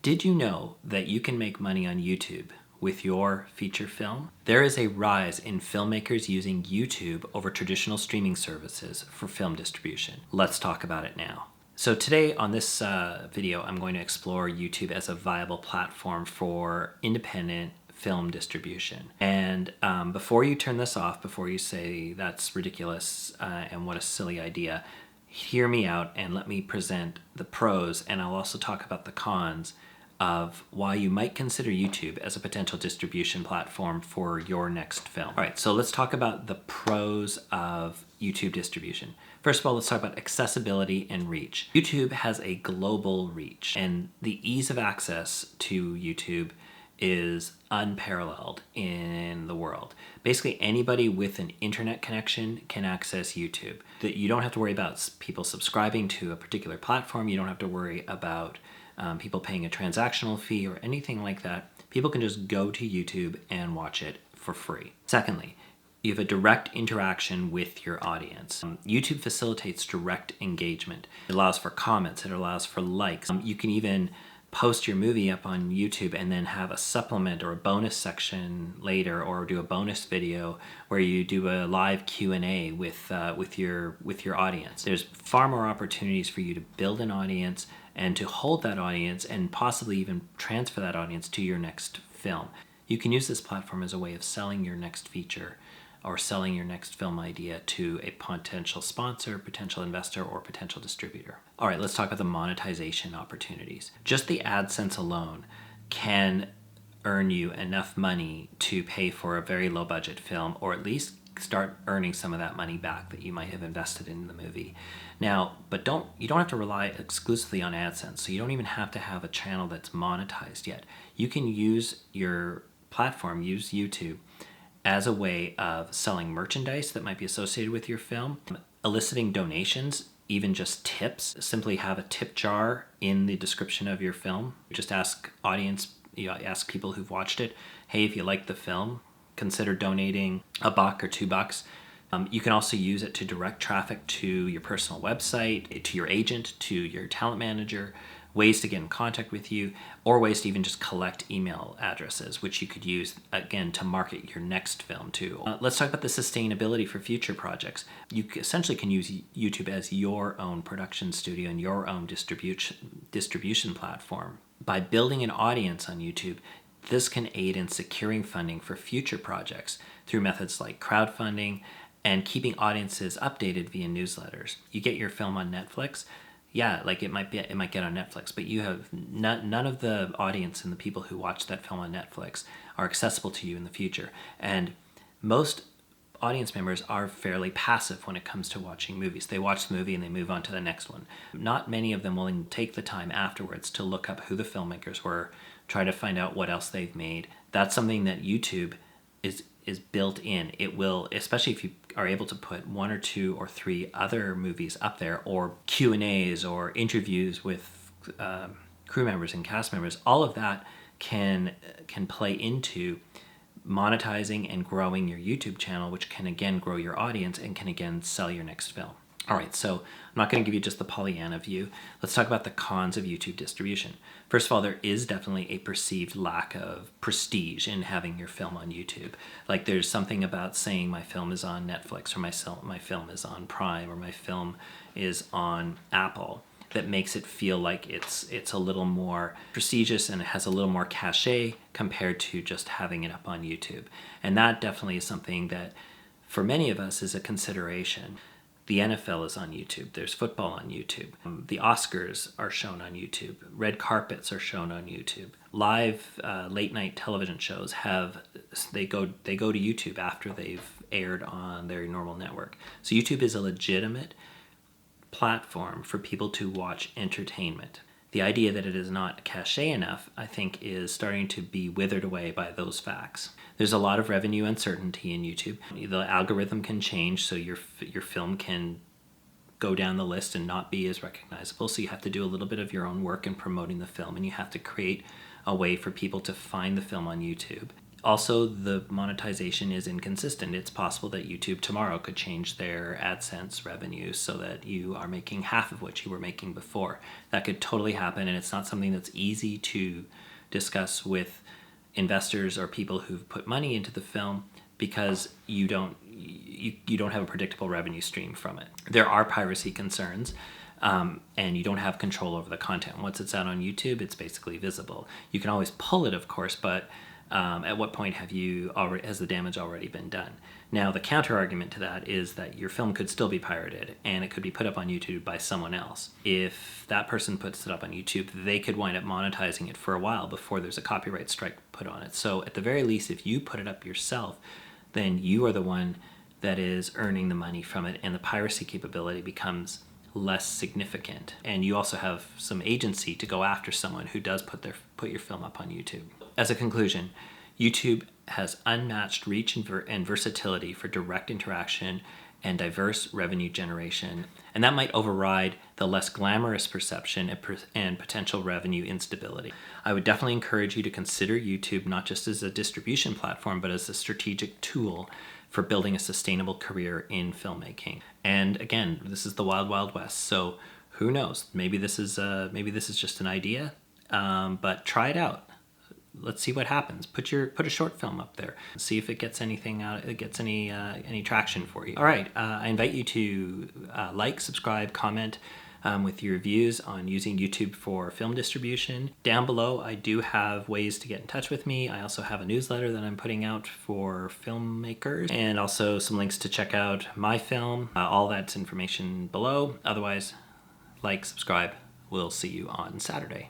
Did you know that you can make money on YouTube with your feature film? There is a rise in filmmakers using YouTube over traditional streaming services for film distribution. Let's talk about it now. So today on this video, I'm going to explore YouTube as a viable platform for independent film distribution. And before you turn this off, before you say that's ridiculous and what a silly idea, hear me out and let me present the pros, and I'll also talk about the cons of why you might consider YouTube as a potential distribution platform for your next film. All right, so let's talk about the pros of YouTube distribution. First of all, let's talk about accessibility and reach. YouTube has a global reach, and the ease of access to YouTube is unparalleled in the world. Basically, anybody with an internet connection can access YouTube. That you don't have to worry about people subscribing to a particular platform. You don't have to worry about people paying a transactional fee or anything like that. People can just go to YouTube and watch it for free. Secondly, you have a direct interaction with your audience. YouTube facilitates direct engagement. It allows for comments, it allows for likes. You can even post your movie up on YouTube and then have a supplement or a bonus section later, or do a bonus video where you do a live Q&A with your audience. There's far more opportunities for you to build an audience and to hold that audience and possibly even transfer that audience to your next film. You can use this platform as a way of selling your next feature or selling your next film idea to a potential sponsor, potential investor, or potential distributor. All right, let's talk about the monetization opportunities. Just the AdSense alone can earn you enough money to pay for a very low budget film, or at least start earning some of that money back that you might have invested in the movie. Now, but you don't have to rely exclusively on AdSense, so you don't even have to have a channel that's monetized yet. You can use your platform, use YouTube, as a way of selling merchandise that might be associated with your film, eliciting donations, even just tips. Simply have a tip jar in the description of your film. Just ask ask people who've watched it, hey, if you like the film, consider donating $1 or $2. You can also use it to direct traffic to your personal website, to your agent, to your talent manager, ways to get in contact with you, or ways to even just collect email addresses, which you could use, again, to market your next film too. Let's talk about the sustainability for future projects. You essentially can use YouTube as your own production studio and your own distribution platform. By building an audience on YouTube, this can aid in securing funding for future projects through methods like crowdfunding and keeping audiences updated via newsletters. You get your film on Netflix, yeah, like it might get on Netflix, but you have none of the audience and the people who watch that film on Netflix are accessible to you in the future. And most audience members are fairly passive when it comes to watching movies. They watch the movie and they move on to the next one. Not many of them will take the time afterwards to look up who the filmmakers were, try to find out what else they've made. That's something that YouTube is built in. It will, especially if you are able to put 1 or 2 or 3 other movies up there, or Q&As or interviews with crew members and cast members, all of that can play into monetizing and growing your YouTube channel, which can again grow your audience and can again sell your next film. All right, so I'm not going to give you just the Pollyanna view. Let's talk about the cons of YouTube distribution. First of all, there is definitely a perceived lack of prestige in having your film on YouTube. Like, there's something about saying my film is on Netflix, or my film is on Prime, or my film is on Apple, that makes it feel like it's a little more prestigious and it has a little more cachet compared to just having it up on YouTube. And that definitely is something that for many of us is a consideration. The NFL is on YouTube. There's football on YouTube. The Oscars are shown on YouTube. Red carpets are shown on YouTube. Live late night television shows they go to YouTube after they've aired on their normal network. So YouTube is a legitimate platform for people to watch entertainment. The idea that it is not cachet enough, I think, is starting to be withered away by those facts. There's a lot of revenue uncertainty in YouTube. The algorithm can change, so your film can go down the list and not be as recognizable. So you have to do a little bit of your own work in promoting the film, and you have to create a way for people to find the film on YouTube. Also, the monetization is inconsistent. It's possible that YouTube tomorrow could change their AdSense revenue so that you are making half of what you were making before. That could totally happen, and it's not something that's easy to discuss with investors or people who've put money into the film, because you don't have a predictable revenue stream from it. There are piracy concerns. And you don't have control over the content. Once it's out on YouTube, it's basically visible. You can always pull it, of course, but at what point has the damage already been done? Now, the counter argument to that is that your film could still be pirated and it could be put up on YouTube by someone else. If that person puts it up on YouTube, they could wind up monetizing it for a while before there's a copyright strike put on it. So at the very least, if you put it up yourself, then you are the one that is earning the money from it, and the piracy capability becomes less significant. And you also have some agency to go after someone who does put your film up on YouTube. As a conclusion, YouTube has unmatched reach and versatility for direct interaction and diverse revenue generation, and that might override the less glamorous perception and potential revenue instability. I would definitely encourage you to consider YouTube not just as a distribution platform, but as a strategic tool for building a sustainable career in filmmaking. And again, this is the wild, wild west, so who knows? Maybe this is just an idea, but try it out. Let's see what happens. Put a short film up there. See if it gets anything out. It gets any traction for you. All right. I invite you to like, subscribe, comment with your views on using YouTube for film distribution. Down below, I do have ways to get in touch with me. I also have a newsletter that I'm putting out for filmmakers, and also some links to check out my film. All that's information below. Otherwise, like, subscribe. We'll see you on Saturday.